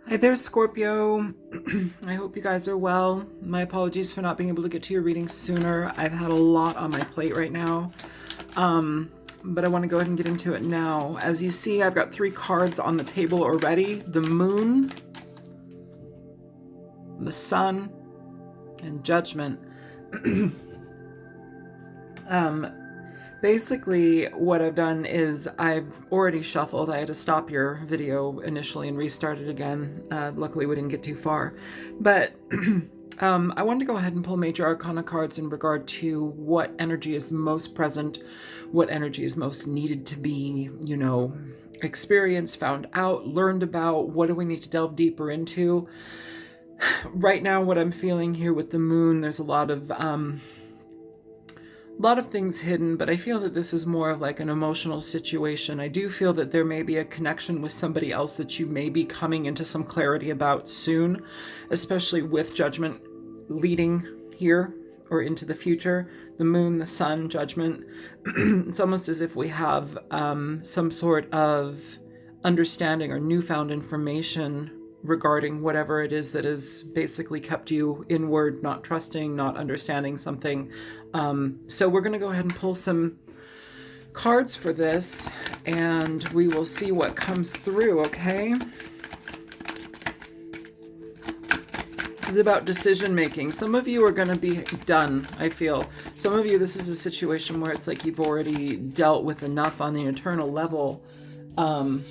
Hi there, Scorpio. I hope you guys are well. My apologies for not being able to get to your reading sooner. I've had a lot on my plate right now, but I want to go ahead and get into it now. As you see, I've got 3 cards on the table already. The Moon, the Sun, and Judgment. Basically, what I've done is I've already shuffled. I had to stop your video initially and restart it again. Luckily, we didn't get too far. But I wanted to go ahead and pull major arcana cards in regard to what energy is most present, what energy is most needed to be, experienced, found out, learned about. What do we need to delve deeper into? Right now, what I'm feeling here with the Moon, there's a lot of things hidden, but I feel that this is more of like an emotional situation. I do feel that there may be a connection with somebody else that you may be coming into some clarity about soon, especially with Judgment leading here or into the future. The Moon, the Sun, Judgment. It's almost as if we have some sort of understanding or newfound information regarding whatever it is that has basically kept you inward, not trusting, not understanding something. So we're going to go ahead and pull some cards for this, and we will see what comes through, okay? This is about decision making. Some of you are going to be done, I feel. Some of you, this is a situation where it's like you've already dealt with enough on the internal level, and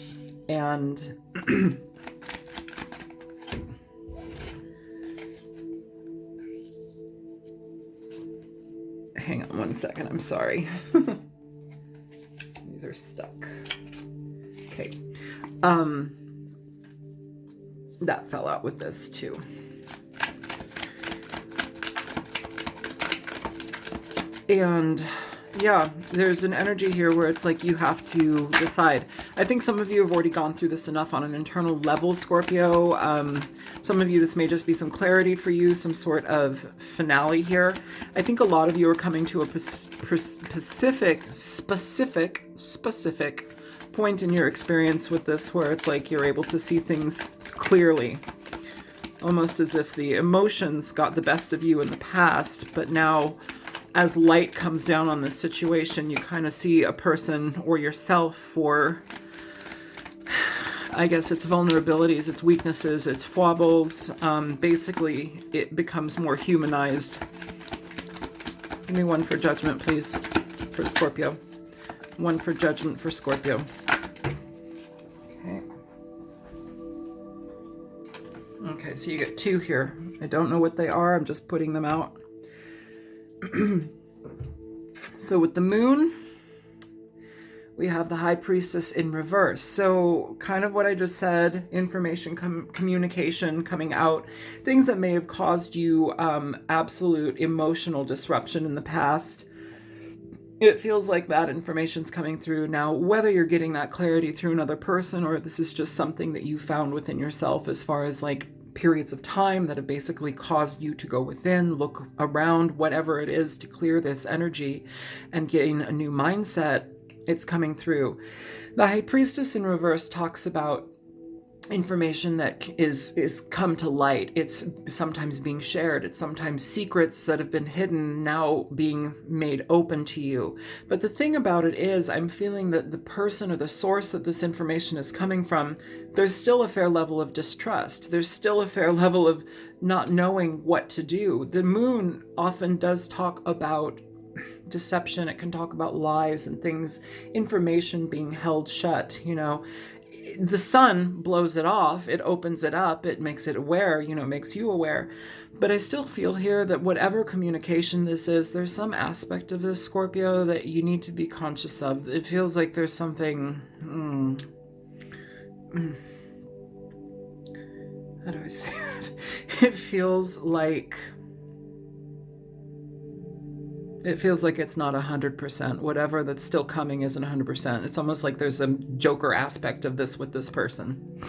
hang on one second, I'm sorry. These are stuck. Okay. That fell out with this too. And yeah, there's an energy here where it's like you have to decide. I think some of you have already gone through this enough on an internal level, Scorpio. Some of you, this may just be some clarity for you, some sort of finale here. I think a lot of you are coming to a specific point in your experience with this where it's like you're able to see things clearly. Almost as if the emotions got the best of you in the past, but now as light comes down on this situation, you kind of see a person or yourself for, I guess, its vulnerabilities, its weaknesses, its foibles. Basically, it becomes more humanized. Give me one for Judgment, please, for Scorpio. One for Judgment for Scorpio. Okay. Okay, so you get 2 here. I don't know what they are. I'm just putting them out. So with the Moon, we have the High Priestess in reverse. So kind of what I just said, information, communication coming out, things that may have caused you absolute emotional disruption in the past. It feels like that information's coming through now, whether you're getting that clarity through another person or this is just something that you found within yourself as far as like periods of time that have basically caused you to go within, look around, whatever it is to clear this energy and gain a new mindset. It's coming through. The High Priestess in reverse talks about information that is come to light. It's sometimes being shared. It's sometimes secrets that have been hidden now being made open to you. But the thing about it is I'm feeling that the person or the source that this information is coming from, there's still a fair level of distrust. There's still a fair level of not knowing what to do. The Moon often does talk about deception. It can talk about lies and things, information being held shut, The Sun blows it off, it opens it up, it makes it aware, makes you aware. But I still feel here that whatever communication this is, there's some aspect of this, Scorpio, that you need to be conscious of. It feels like there's something, how do I say that? It feels like it's not 100%. Whatever that's still coming isn't 100%. It's almost like there's a Joker aspect of this with this person.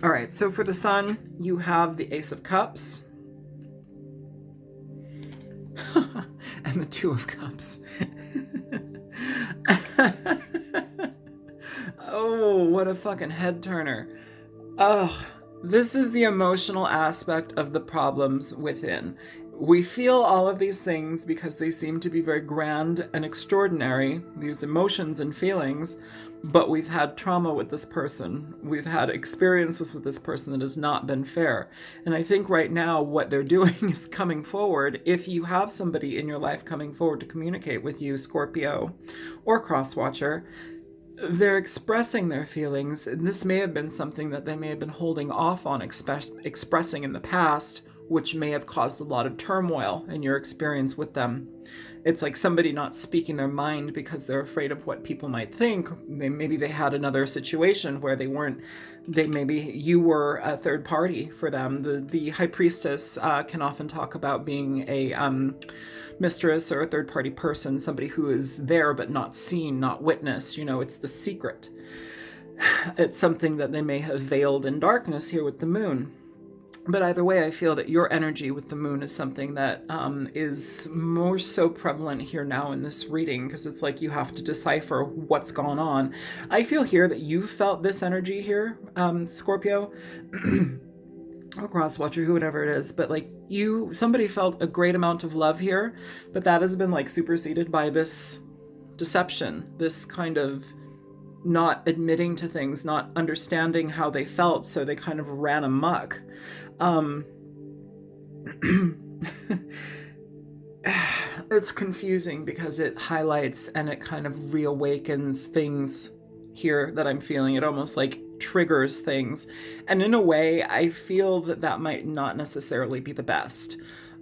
All right, so for the Sun, you have the Ace of Cups and the Two of Cups. Oh, what a fucking head turner. Oh, This is the emotional aspect of the problems within. We feel all of these things because they seem to be very grand and extraordinary, these emotions and feelings, but we've had trauma with this person. We've had experiences with this person that has not been fair. And I think right now what they're doing is coming forward. If you have somebody in your life coming forward to communicate with you, Scorpio or Crosswatcher, they're expressing their feelings, and this may have been something that they may have been holding off on expressing in the past, which may have caused a lot of turmoil in your experience with them. It's like somebody not speaking their mind because they're afraid of what people might think. Maybe they had another situation where maybe you were a third party for them. The High Priestess can often talk about being a mistress or a third party person, somebody who is there but not seen, not witnessed. It's the secret. It's something that they may have veiled in darkness here with the moon. But either way, I feel that your energy with the moon is something that is more so prevalent here now in this reading, because it's like you have to decipher what's gone on. I feel here that you felt this energy here, Scorpio, or Crosswatcher, whoever it is, but like somebody felt a great amount of love here, but that has been like superseded by this deception, this kind of not admitting to things, not understanding how they felt, so they kind of ran amok. It's confusing because it highlights and it kind of reawakens things here that I'm feeling. It almost like triggers things. And in a way, I feel that might not necessarily be the best.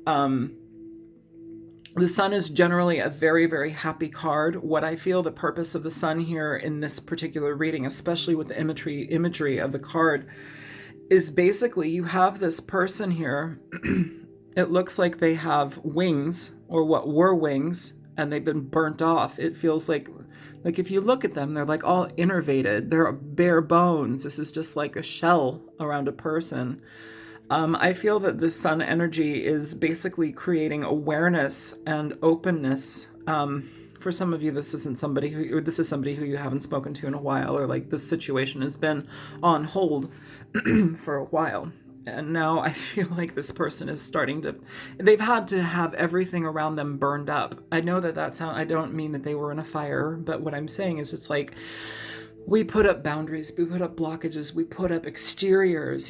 The sun is generally a very, very happy card. What I feel the purpose of the sun here in this particular reading, especially with the imagery of the card, is basically you have this person here. It looks like they have wings, or what were wings, and they've been burnt off. It feels like if you look at them, they're like all innervated. They're bare bones. This is just like a shell around a person. I feel that the sun energy is basically creating awareness and openness. For some of you, this is somebody who you haven't spoken to in a while, or like this situation has been on hold for a while. And now I feel like this person is they've had to have everything around them burned up. I know I don't mean that they were in a fire, but what I'm saying is it's like we put up boundaries, we put up blockages, we put up exteriors,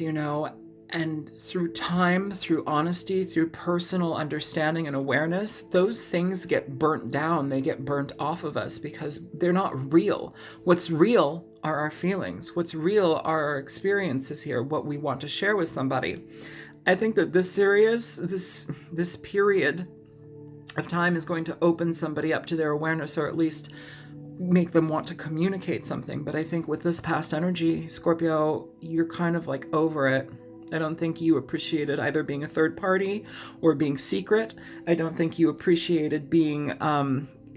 and through time, through honesty, through personal understanding and awareness, those things get burnt down. They get burnt off of us because they're not real. What's real are our feelings. What's real are our experiences here, what we want to share with somebody. I think that this period of time is going to open somebody up to their awareness, or at least make them want to communicate something. But I think with this past energy, Scorpio, you're kind of like over it. I don't think you appreciated either being a third party or being secret. I don't think you appreciated being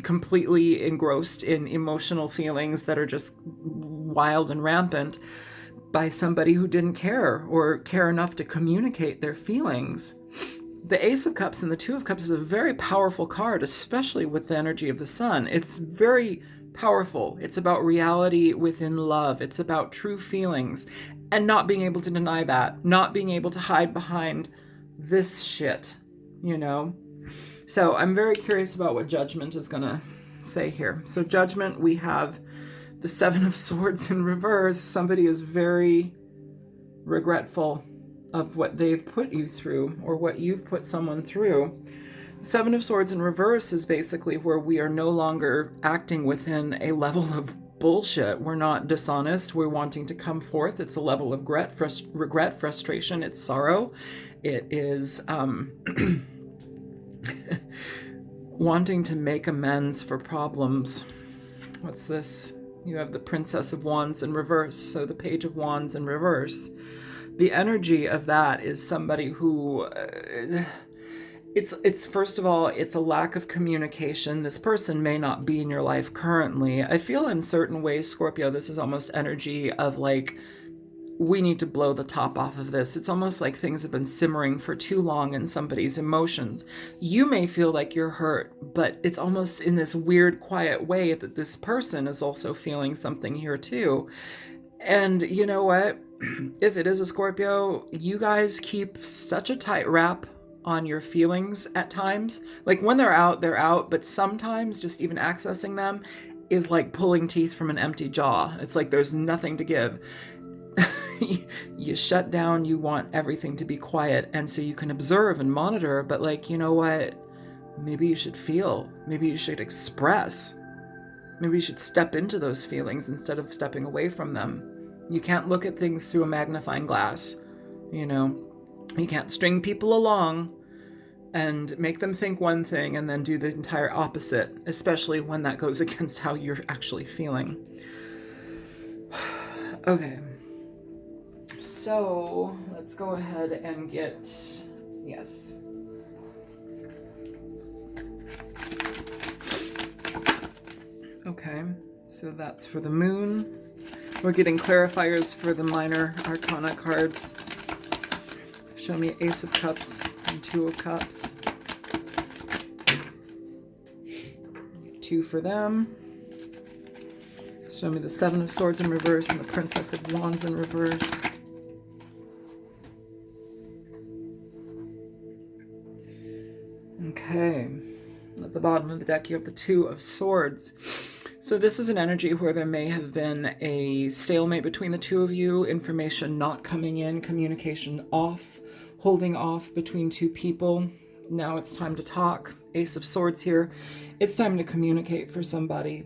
completely engrossed in emotional feelings that are just wild and rampant by somebody who didn't care or care enough to communicate their feelings. The Ace of Cups and the Two of Cups is a very powerful card, especially with the energy of the sun. It's very powerful. It's about reality within love. It's about true feelings and not being able to deny that, not being able to hide behind this shit, So I'm very curious about what Judgment is going to say here. So Judgment, we have the Seven of Swords in reverse. Somebody is very regretful of what they've put you through or what you've put someone through. Seven of Swords in reverse is basically where we are no longer acting within a level of bullshit. We're not dishonest. We're wanting to come forth. It's a level of regret, frustration. It's sorrow. It is wanting to make amends for problems. What's this? You have the Princess of Wands in reverse. So the Page of Wands in reverse. The energy of that is somebody who... It's first of all, it's a lack of communication. This person may not be in your life currently. I feel in certain ways, Scorpio, this is almost energy of like, we need to blow the top off of this. It's almost like things have been simmering for too long in somebody's emotions. You may feel like you're hurt, but it's almost in this weird, quiet way that this person is also feeling something here too. And you know what? if it is a Scorpio, you guys keep such a tight wrap on your feelings at times. Like when they're out, but sometimes just even accessing them is like pulling teeth from an empty jaw. It's like there's nothing to give. You shut down, you want everything to be quiet, and so you can observe and monitor, but like, you know what? Maybe you should feel, maybe you should express, maybe you should step into those feelings instead of stepping away from them. You can't look at things through a magnifying glass, you know? You can't string people along and make them think one thing and then do the entire opposite, especially when that goes against how you're actually feeling. Okay. So let's go ahead and get, yes. Okay, so that's for the moon. We're getting clarifiers for the minor arcana cards. Show me Ace of Cups and Two of Cups. 2 for them. Show me the Seven of Swords in reverse and the Princess of Wands in reverse. Okay, at the bottom of the deck you have the Two of Swords. So this is an energy where there may have been a stalemate between the two of you, information not coming in, communication off, holding off between two people. Now it's time to talk. Ace of Swords here. It's time to communicate for somebody.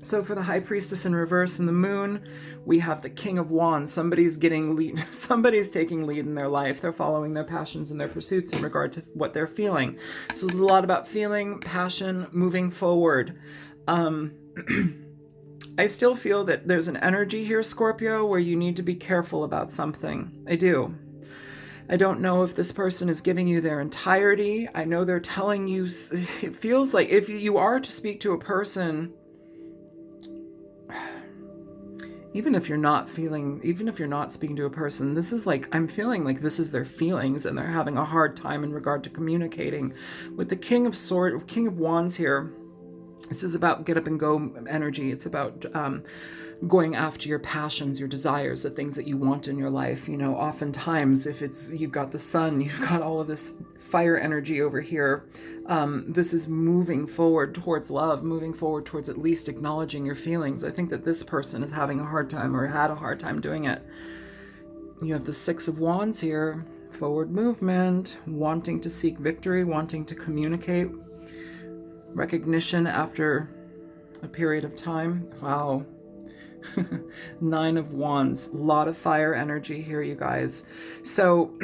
So for the High Priestess in reverse and the moon, we have the King of Wands. Somebody's getting lead. Somebody's taking lead in their life. They're following their passions and their pursuits in regard to what they're feeling. So this is a lot about feeling, passion, moving forward. I still feel that there's an energy here, Scorpio, where you need to be careful about something. I do. I don't know if this person is giving you their entirety. I know they're telling you, it feels like if you are to speak to a person, even if you're not speaking to a person, this is like, I'm feeling like this is their feelings and they're having a hard time in regard to communicating. With the King of Wands here, this is about get up and go energy. It's about going after your passions, your desires, the things that you want in your life. You know, oftentimes if it's, you've got the sun, you've got all of this fire energy over here. This is moving forward towards love, moving forward towards at least acknowledging your feelings. I think that this person is having a hard time or had a hard time doing it. You have the Six of Wands here, forward movement, wanting to seek victory, wanting to communicate, recognition after a period of time. Wow. Nine of Wands, a lot of fire energy here, you guys. So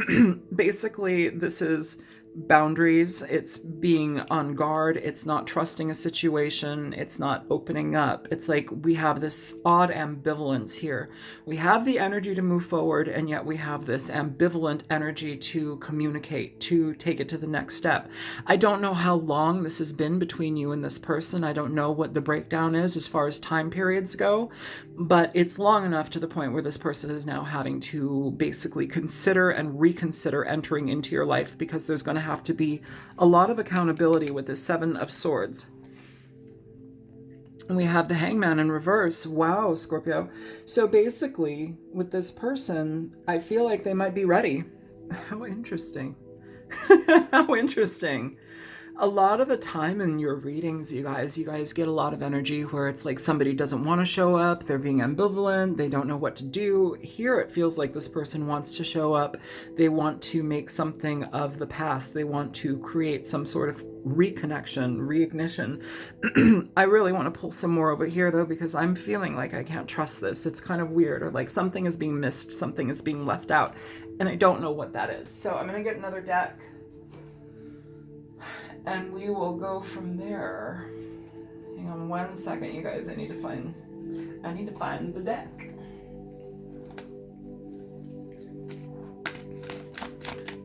basically this is boundaries. It's being on guard. It's not trusting a situation. It's not opening up. It's like we have this odd ambivalence here. We have the energy to move forward, and yet we have this ambivalent energy to communicate, to take it to the next step. I don't know how long this has been between you and this person. I don't know what the breakdown is as far as time periods go, but it's long enough to the point where this person is now having to basically consider and reconsider entering into your life, because there's going to have to be a lot of accountability with this Seven of Swords. And we have the Hangman in reverse. Wow, Scorpio. So basically with this person, I feel like they might be ready. How interesting. How interesting. A lot of the time in your readings, you guys get a lot of energy where it's like somebody doesn't want to show up, they're being ambivalent, they don't know what to do. Here it feels like this person wants to show up, they want to make something of the past, they want to create some sort of reconnection, reignition. I really want to pull some more over here though, because I'm feeling like I can't trust this. It's kind of weird, or like something is being missed, something is being left out, and I don't know what that is. So I'm going to get another deck. And we will go from there. Hang on one second, you guys. I need to find the deck.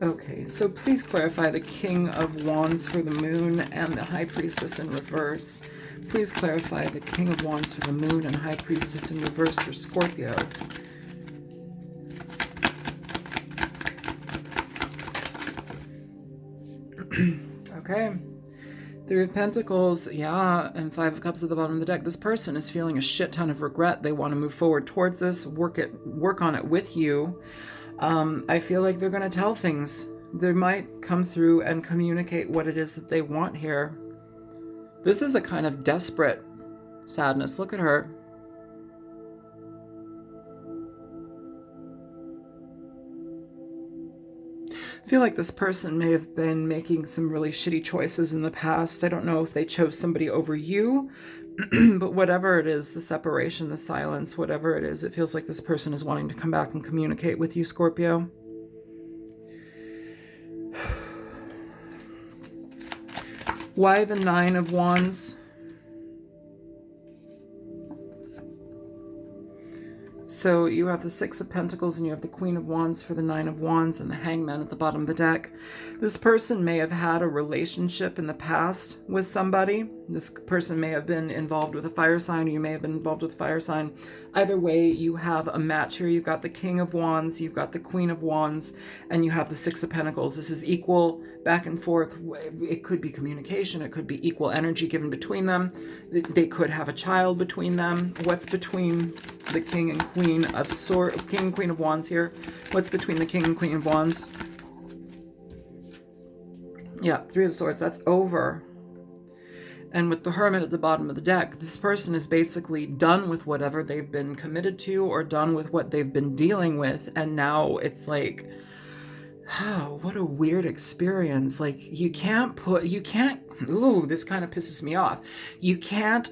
Okay, so please clarify the King of Wands for the moon and the High Priestess in reverse. Please clarify the King of Wands for the moon and High Priestess in reverse for Scorpio. Okay, Three of Pentacles, yeah, and Five of Cups at the bottom of the deck. This person is feeling a shit ton of regret. They want to move forward towards this, work on it with you. I feel like they're going to tell things. They might come through and communicate what it is that they want here. This is a kind of desperate sadness. Look at her. I feel like this person may have been making some really shitty choices in the past. I don't know if they chose somebody over you, but whatever it is, the separation, the silence, whatever it is, it feels like this person is wanting to come back and communicate with you, Scorpio. Why the Nine of Wands? So you have the Six of Pentacles and you have the Queen of Wands for the Nine of Wands and the Hangman at the bottom of the deck. This person may have had a relationship in the past with somebody. This person may have been involved with a fire sign, or you may have been involved with a fire sign. Either way, you have a match here. You've got the King of Wands, you've got the Queen of Wands, and you have the Six of Pentacles. This is equal back and forth. It could be communication. It could be equal energy given between them. They could have a child between them. What's between the King and Queen of Swords, King and Queen of Wands here? What's between the King and Queen of Wands? Yeah, Three of Swords. That's over. And with the Hermit at the bottom of the deck, this person is basically done with whatever they've been committed to or done with what they've been dealing with. And now it's like, oh, what a weird experience. Like, you can't, ooh, this kind of pisses me off. You can't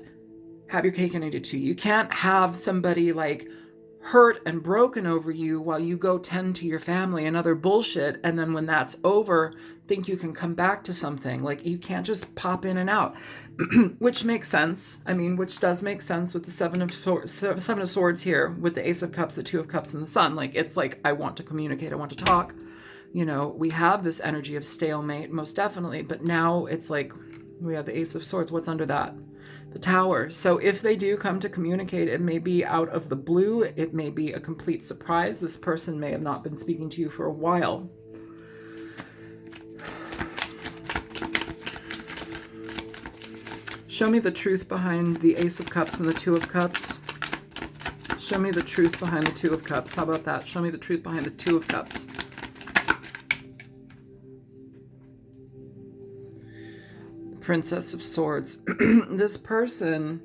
have your cake and eat it too. You can't have somebody like hurt and broken over you while you go tend to your family and other bullshit, and then when that's over, think you can come back to something. Like, you can't just pop in and out. Which makes sense. I mean, which does make sense with the Seven of Swords here, with the Ace of Cups, the Two of Cups, and the Sun. Like, it's like, I want to communicate, I want to talk. You know, we have this energy of stalemate, most definitely, but now it's like, we have the Ace of Swords. What's under that? The Tower. So if they do come to communicate, it may be out of the blue. It may be a complete surprise. This person may have not been speaking to you for a while. Show me the truth behind the Ace of Cups and the Two of Cups. Show me the truth behind the Two of Cups. How about that? Show me the truth behind the Two of Cups. Princess of Swords. This person,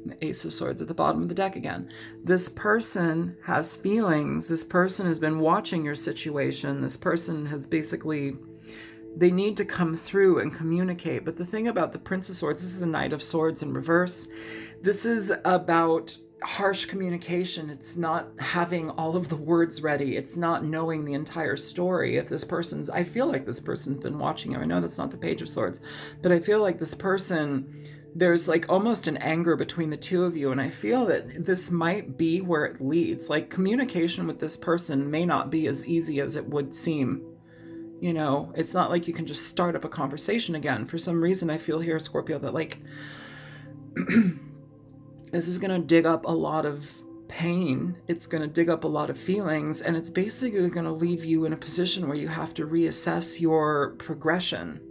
the Ace of Swords at the bottom of the deck again. This person has feelings. This person has been watching your situation. This person has basically, they need to come through and communicate. But the thing about the Prince of Swords, this is a Knight of Swords in reverse. This is about harsh communication. It's not having all of the words ready. It's not knowing the entire story. If this person's, I feel like this person's been watching you. I know that's not the Page of Swords, but I feel like this person, there's like almost an anger between the two of you. And I feel that this might be where it leads. Like, communication with this person may not be as easy as it would seem. You know, it's not like you can just start up a conversation again. For some reason, I feel here, Scorpio, that like, this is going to dig up a lot of pain. It's going to dig up a lot of feelings, and it's basically going to leave you in a position where you have to reassess your progression.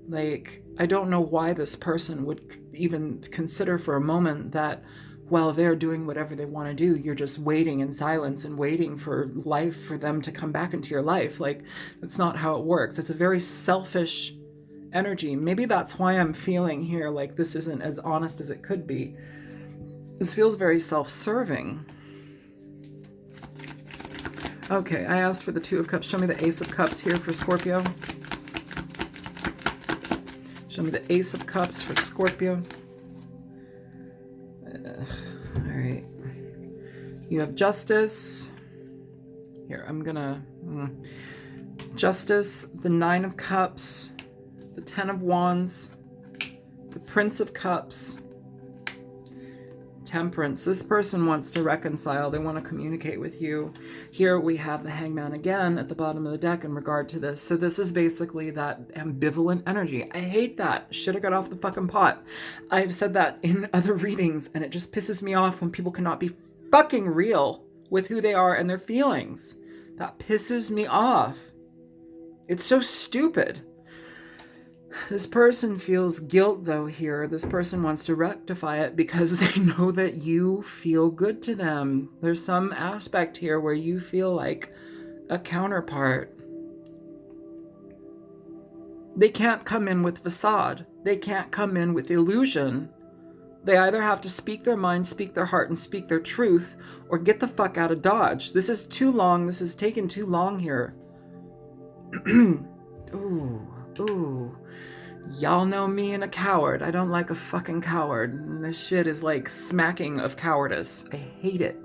Like, I don't know why this person would even consider for a moment that while they're doing whatever they want to do, you're just waiting in silence and waiting for life, for them to come back into your life. Like, that's not how it works. It's a very selfish energy. Maybe that's why I'm feeling here like this isn't as honest as it could be. This feels very self-serving. Okay, I asked for the Two of Cups. Show me the Ace of Cups here for Scorpio. Show me the Ace of Cups for Scorpio. All right. You have Justice. Here, I'm gonna... Justice, the Nine of Cups, the Ten of Wands, the Prince of Cups, Temperance. This person wants to reconcile. They want to communicate with you. Here we have the Hangman again at the bottom of the deck in regard to this. So this is basically that ambivalent energy. I hate that. Should have got off the fucking pot. I've said that in other readings, and it just pisses me off when people cannot be fucking real with who they are and their feelings. That pisses me off. It's so stupid. This person feels guilt, though, here. This person wants to rectify it because they know that you feel good to them. There's some aspect here where you feel like a counterpart. They can't come in with facade. They can't come in with illusion. They either have to speak their mind, speak their heart, and speak their truth, or get the fuck out of Dodge. This is too long. This has taken too long here. Ooh. Y'all know me and a coward. I don't like a fucking coward. And this shit is like smacking of cowardice. I hate it.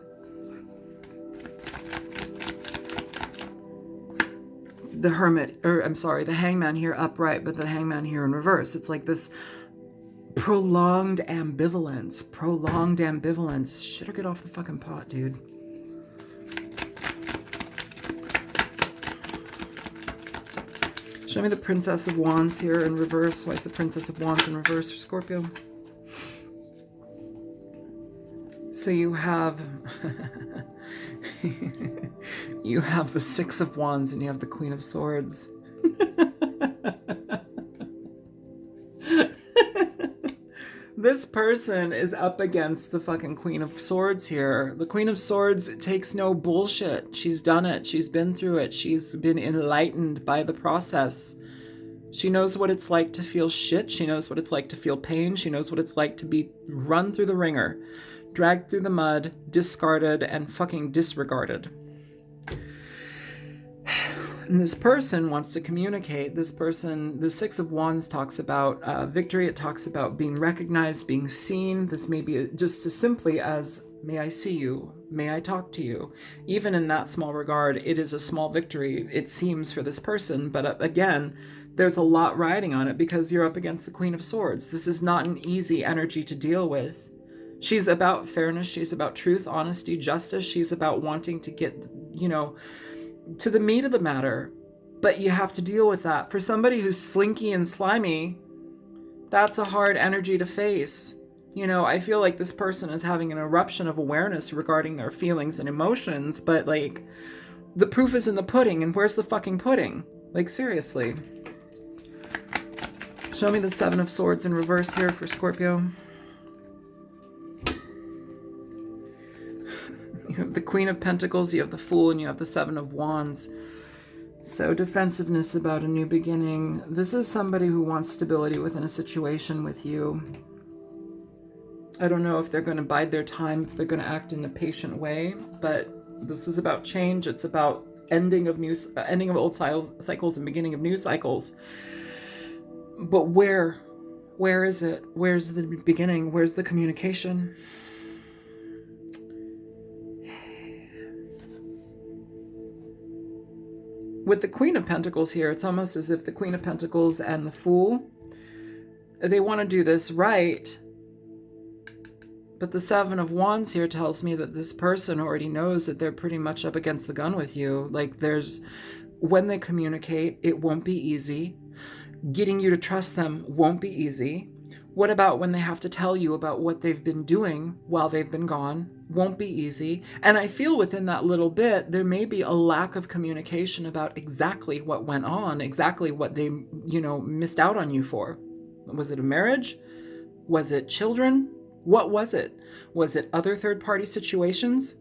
The hangman here upright, but the hangman here in reverse. It's like this prolonged ambivalence. Shit, or get off the fucking pot, dude. Show me the Princess of Wands here in reverse. Why is the Princess of Wands in reverse for Scorpio? So you have you have the Six of Wands and you have the Queen of Swords. This person is up against the fucking Queen of Swords here. The Queen of Swords takes no bullshit. She's done it. She's been through it. She's been enlightened by the process. She knows what it's like to feel shit. She knows what it's like to feel pain. She knows what it's like to be run through the ringer, dragged through the mud, discarded, and fucking disregarded. And this person wants to communicate. This person, the Six of Wands talks about victory. It talks about being recognized, being seen. This may be just as simply as, may I see you? May I talk to you? Even in that small regard, it is a small victory, it seems, for this person. But again, there's a lot riding on it because you're up against the Queen of Swords. This is not an easy energy to deal with. She's about fairness. She's about truth, honesty, justice. She's about wanting to get, to the meat of the matter, but you have to deal with that. For somebody who's slinky and slimy, that's a hard energy to face. I feel like this person is having an eruption of awareness regarding their feelings and emotions, but like, the proof is in the pudding, and where's the fucking pudding? Like, seriously. Show me the Seven of Swords in reverse here for Scorpio. You have the Queen of Pentacles, you have the Fool, and you have the Seven of Wands. So defensiveness about a new beginning. This is somebody who wants stability within a situation with you. I don't know if they're going to bide their time, if they're going to act in a patient way, but this is about change. It's about ending of old cycles and beginning of new cycles. But where is it? Where's the beginning? Where's the communication? With the Queen of Pentacles here, it's almost as if the Queen of Pentacles and the Fool, they want to do this right. But the Seven of Wands here tells me that this person already knows that they're pretty much up against the gun with you. Like, when they communicate, it won't be easy. Getting you to trust them won't be easy. What about when they have to tell you about what they've been doing while they've been gone? Won't be easy. And I feel within that little bit, there may be a lack of communication about exactly what went on, exactly what they, missed out on you for. Was it a marriage? Was it children? What was it? Was it other third-party situations?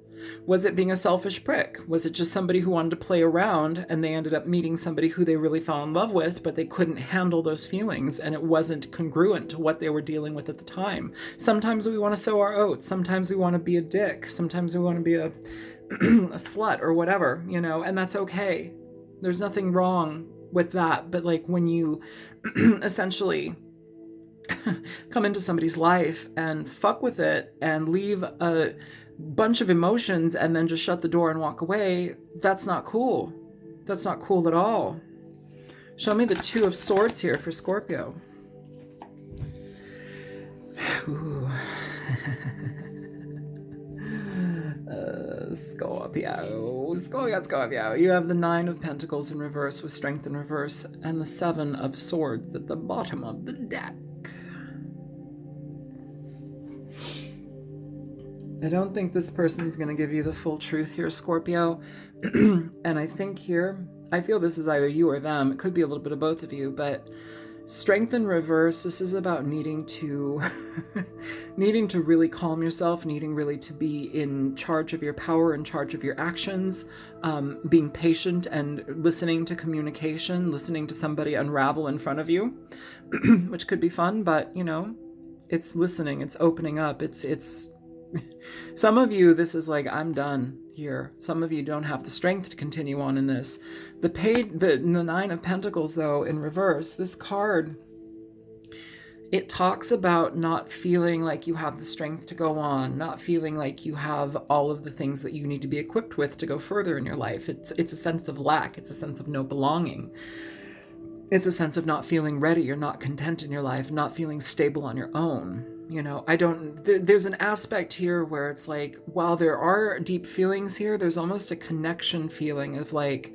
Was it being a selfish prick? Was it just somebody who wanted to play around and they ended up meeting somebody who they really fell in love with, but they couldn't handle those feelings and it wasn't congruent to what they were dealing with at the time? Sometimes we want to sow our oats. Sometimes we want to be a dick. Sometimes we want to be a slut or whatever, and that's okay. There's nothing wrong with that. But like when you essentially come into somebody's life and fuck with it and leave a bunch of emotions and then just shut the door and walk away, that's not cool. That's not cool at all. Show me the Two of Swords here for Scorpio. Scorpio. You have the Nine of Pentacles in reverse with Strength in reverse and the Seven of Swords at the bottom of the deck. I don't think this person's going to give you the full truth here, Scorpio. And I think here, I feel this is either you or them. It could be a little bit of both of you, but Strength in reverse, this is about needing to needing to really calm yourself, needing really to be in charge of your power, in charge of your actions, being patient and listening to communication, listening to somebody unravel in front of you, which could be fun, but you know, it's listening, it's opening up, it's some of you, this is like, I'm done here. Some of you don't have the strength to continue on in this. The Nine of Pentacles, though, in reverse, this card, it talks about not feeling like you have the strength to go on, not feeling like you have all of the things that you need to be equipped with to go further in your life. It's a sense of lack. It's a sense of no belonging. It's a sense of not feeling ready. You're not content in your life, not feeling stable on your own. You know, there's an aspect here where it's like, while there are deep feelings here, there's almost a connection feeling of like,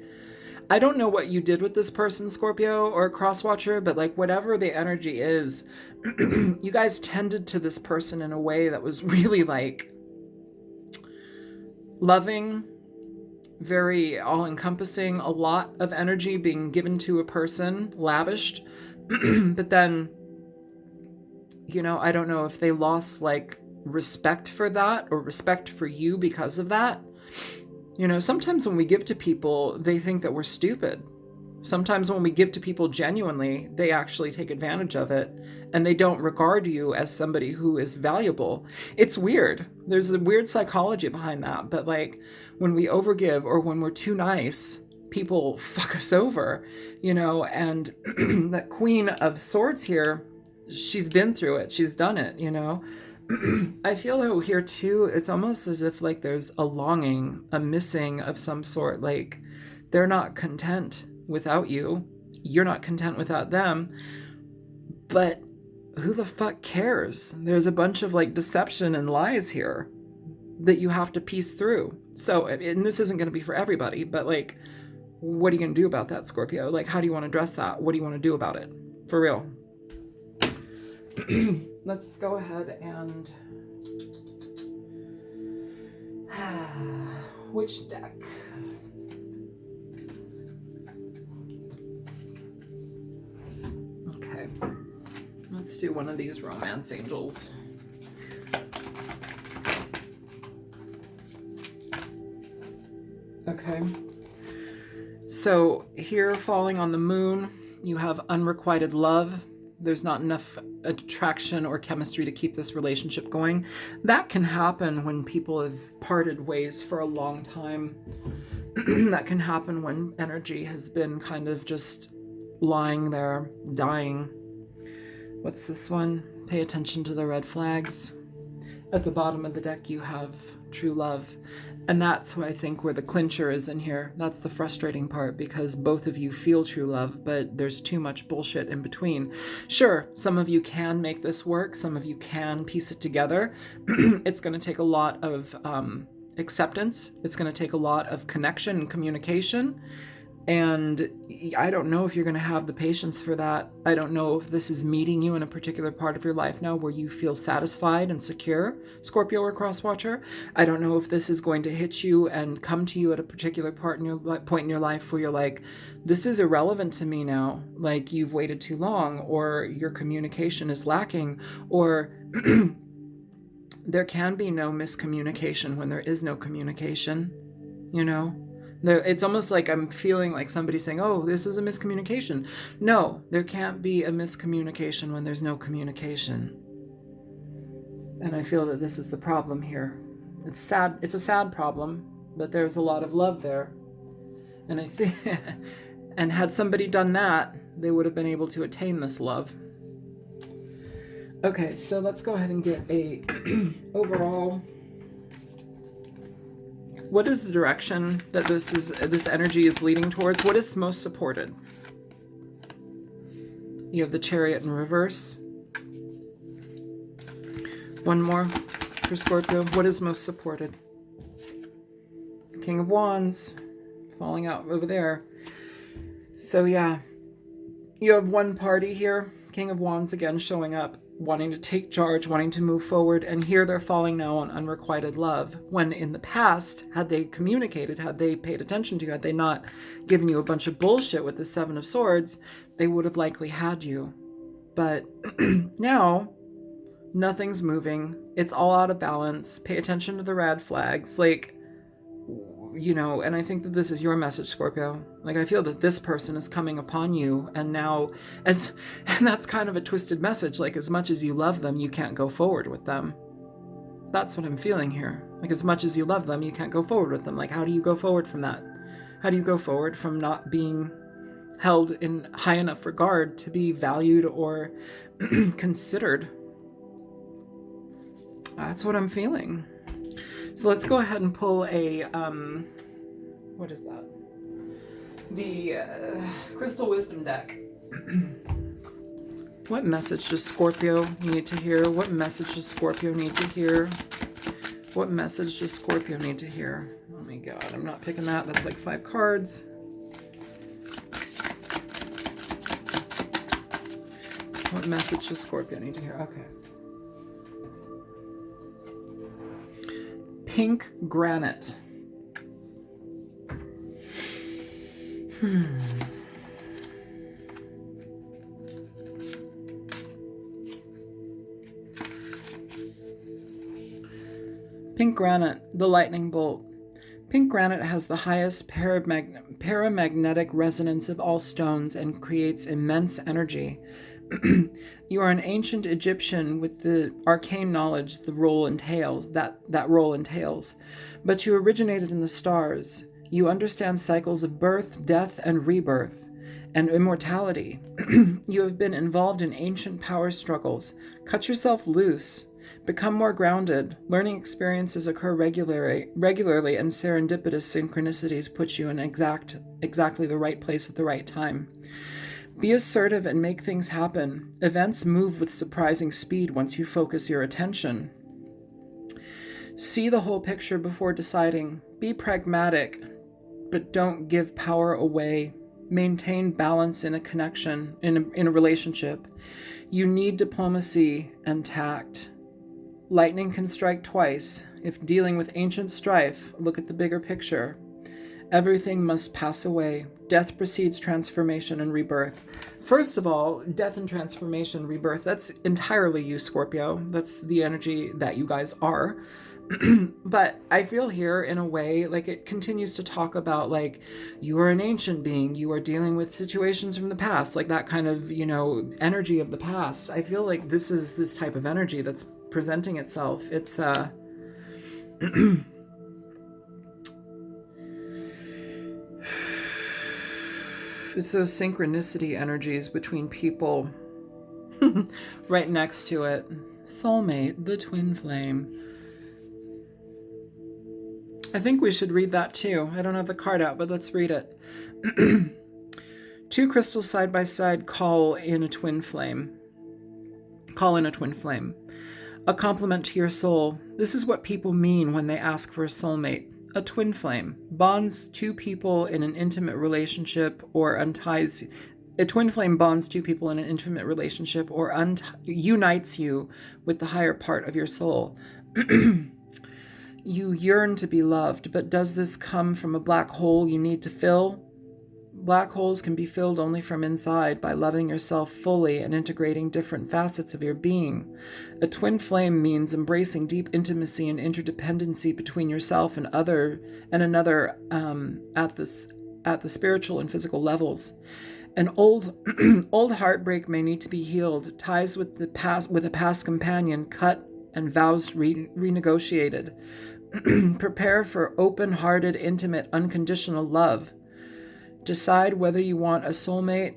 I don't know what you did with this person, Scorpio or Crosswatcher, but like whatever the energy is, you guys tended to this person in a way that was really like loving, very all-encompassing, a lot of energy being given to a person, lavished, but then, you know, I don't know if they lost like respect for that or respect for you because of that. You know, sometimes when we give to people, they think that we're stupid. Sometimes when we give to people genuinely, they actually take advantage of it and they don't regard you as somebody who is valuable. It's weird. There's a weird psychology behind that. But like when we overgive or when we're too nice, people fuck us over, you know, and that Queen of Swords here, she's been through it. She's done it, you know. I feel though here too, it's almost as if like there's a longing, a missing of some sort. Like they're not content without you. You're not content without them. But who the fuck cares? There's a bunch of like deception and lies here that you have to piece through. So, and this isn't going to be for everybody, but like, what are you going to do about that, Scorpio? Like, how do you want to address that? What do you want to do about it? For real. Let's go ahead and which deck? Okay, let's do one of these romance angels. Okay, so here falling on the moon, you have unrequited love. There's not enough attraction or chemistry to keep this relationship going. That can happen when people have parted ways for a long time. That can happen when energy has been kind of just lying there, dying. What's this one? Pay attention to the red flags. At the bottom of the deck, you have true love. And that's why I think where the clincher is in here. That's the frustrating part, because both of you feel true love, but there's too much bullshit in between. Sure, some of you can make this work. Some of you can piece it together. It's going to take a lot of acceptance. It's going to take a lot of connection and communication. And I don't know if you're going to have the patience for that. I don't know if this is meeting you in a particular part of your life now where you feel satisfied and secure, Scorpio or Crosswatcher. I don't know if this is going to hit you and come to you at a particular point in your life where you're like, this is irrelevant to me now. Like, you've waited too long, or your communication is lacking, or there can be no miscommunication when there is no communication, you know? It's almost like I'm feeling like somebody saying, oh, this is a miscommunication. No, there can't be a miscommunication when there's no communication. And I feel that this is the problem here. It's sad. It's a sad problem, but there's a lot of love there. And I think, and had somebody done that, they would have been able to attain this love. Okay, so let's go ahead and get a overall. What is the direction that this energy is leading towards? What is most supported? You have the Chariot in reverse. One more for Scorpio. What is most supported? King of Wands falling out over there. So yeah, you have one party here. King of Wands again showing up, wanting to take charge, wanting to move forward, and here they're falling now on unrequited love, when in the past, had they communicated, had they paid attention to you, had they not given you a bunch of bullshit with the Seven of Swords, they would have likely had you. But now nothing's moving. It's all out of balance. Pay attention to the red flags. Like, you know, and I think that this is your message, Scorpio. Like, I feel that this person is coming upon you, and now, and that's kind of a twisted message. Like, as much as you love them, you can't go forward with them. That's what I'm feeling here. Like, as much as you love them, you can't go forward with them. Like, how do you go forward from that? How do you go forward from not being held in high enough regard to be valued or considered? That's what I'm feeling. So let's go ahead and pull a, what is that? The Crystal Wisdom deck. What message does Scorpio need to hear? What message does Scorpio need to hear? What message does Scorpio need to hear? Oh my God, I'm not picking that. That's like 5 cards. What message does Scorpio need to hear? Okay. Pink granite. Pink granite, the lightning bolt. Pink granite has the highest paramagnetic resonance of all stones and creates immense energy. You are an ancient Egyptian with the arcane knowledge that role entails, but you originated in the stars. You understand cycles of birth, death, and rebirth, and immortality. You have been involved in ancient power struggles. Cut yourself loose. Become more grounded. Learning experiences occur regularly, and serendipitous synchronicities put you in exactly the right place at the right time. Be assertive and make things happen. Events move with surprising speed once you focus your attention. See the whole picture before deciding. Be pragmatic, but don't give power away. Maintain balance in a connection, in a relationship. You need diplomacy and tact. Lightning can strike twice. If dealing with ancient strife, look at the bigger picture. Everything must pass away. Death precedes transformation and rebirth. First of all, death and transformation, rebirth, that's entirely you, Scorpio. That's the energy that you guys are. But I feel here in a way, like it continues to talk about like, you are an ancient being, you are dealing with situations from the past, like that kind of, you know, energy of the past. I feel like this is this type of energy that's presenting itself. It's, it's those synchronicity energies between people. Right next to it, soulmate, the twin flame. I think we should read that too. I don't have the card out, but let's read it. 2 crystals side by side call in a twin flame. Call in a twin flame. A compliment to your soul. This is what people mean when they ask for a soulmate. A twin flame bonds 2 people in an intimate relationship or unties. A twin flame bonds 2 people in an intimate relationship or unites you with the higher part of your soul. You yearn to be loved, but does this come from a black hole you need to fill? Black holes can be filled only from inside by loving yourself fully and integrating different facets of your being. A twin flame means embracing deep intimacy and interdependency between yourself and another at the spiritual and physical levels. An old heartbreak may need to be healed, ties with a past companion cut and vows renegotiated. Prepare for open-hearted, intimate, unconditional love. Decide whether you want a soulmate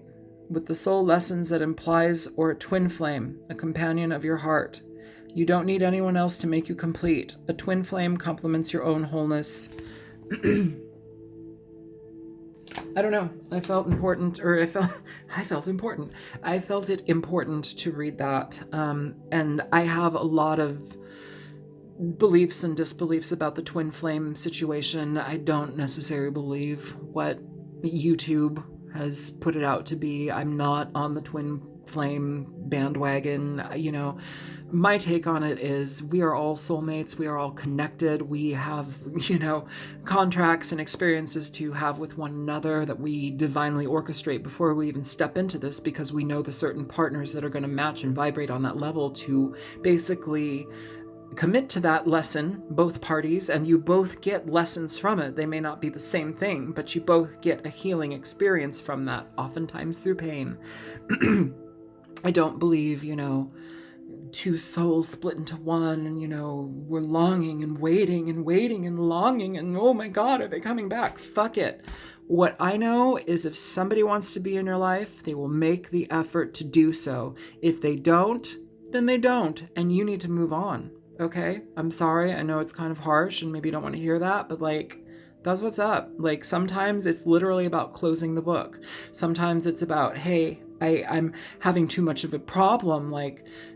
with the soul lessons that implies or a twin flame, a companion of your heart. You don't need anyone else to make you complete. A twin flame complements your own wholeness. I don't know. I felt it important to read that. And I have a lot of beliefs and disbeliefs about the twin flame situation. I don't necessarily believe what YouTube has put it out to be. I'm not on the twin flame bandwagon. My take on it is we are all soulmates. We are all connected. We have, contracts and experiences to have with one another that we divinely orchestrate before we even step into this, because we know the certain partners that are going to match and vibrate on that level to basically commit to that lesson, both parties, and you both get lessons from it. They may not be the same thing, but you both get a healing experience from that, oftentimes through pain. I don't believe, two souls split into one, and we're longing and waiting and longing, and oh my God, are they coming back? Fuck it. What I know is if somebody wants to be in your life, they will make the effort to do so. If they don't, then they don't, and you need to move on. Okay? I'm sorry. I know it's kind of harsh and maybe you don't want to hear that, but that's what's up. Sometimes it's literally about closing the book. Sometimes it's about, hey, I'm having too much of a problem,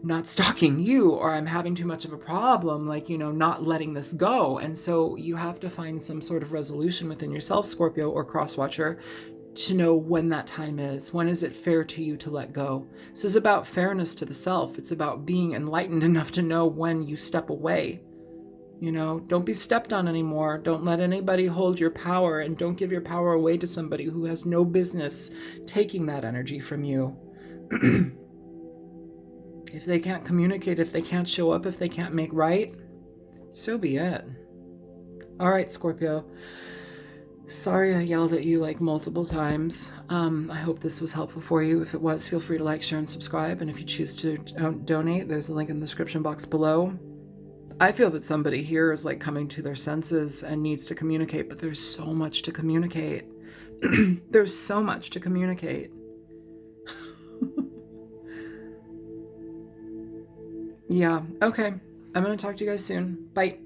not stalking you, or I'm having too much of a problem, not letting this go. And so you have to find some sort of resolution within yourself, Scorpio or Crosswatcher, to know when that time is. When is it fair to you to let go? This is about fairness to the self. It's about being enlightened enough to know when you step away. Don't be stepped on anymore. Don't let anybody hold your power, and don't give your power away to somebody who has no business taking that energy from you. If they can't communicate, if they can't show up, if they can't make right, so be it. All right, Scorpio. Sorry I yelled at you multiple times. I hope this was helpful for you. If it was, feel free to like, share, and subscribe. And if you choose to donate, there's a link in the description box below. I feel that somebody here is coming to their senses and needs to communicate, but there's so much to communicate. There's so much to communicate. Yeah, okay. I'm going to talk to you guys soon. Bye.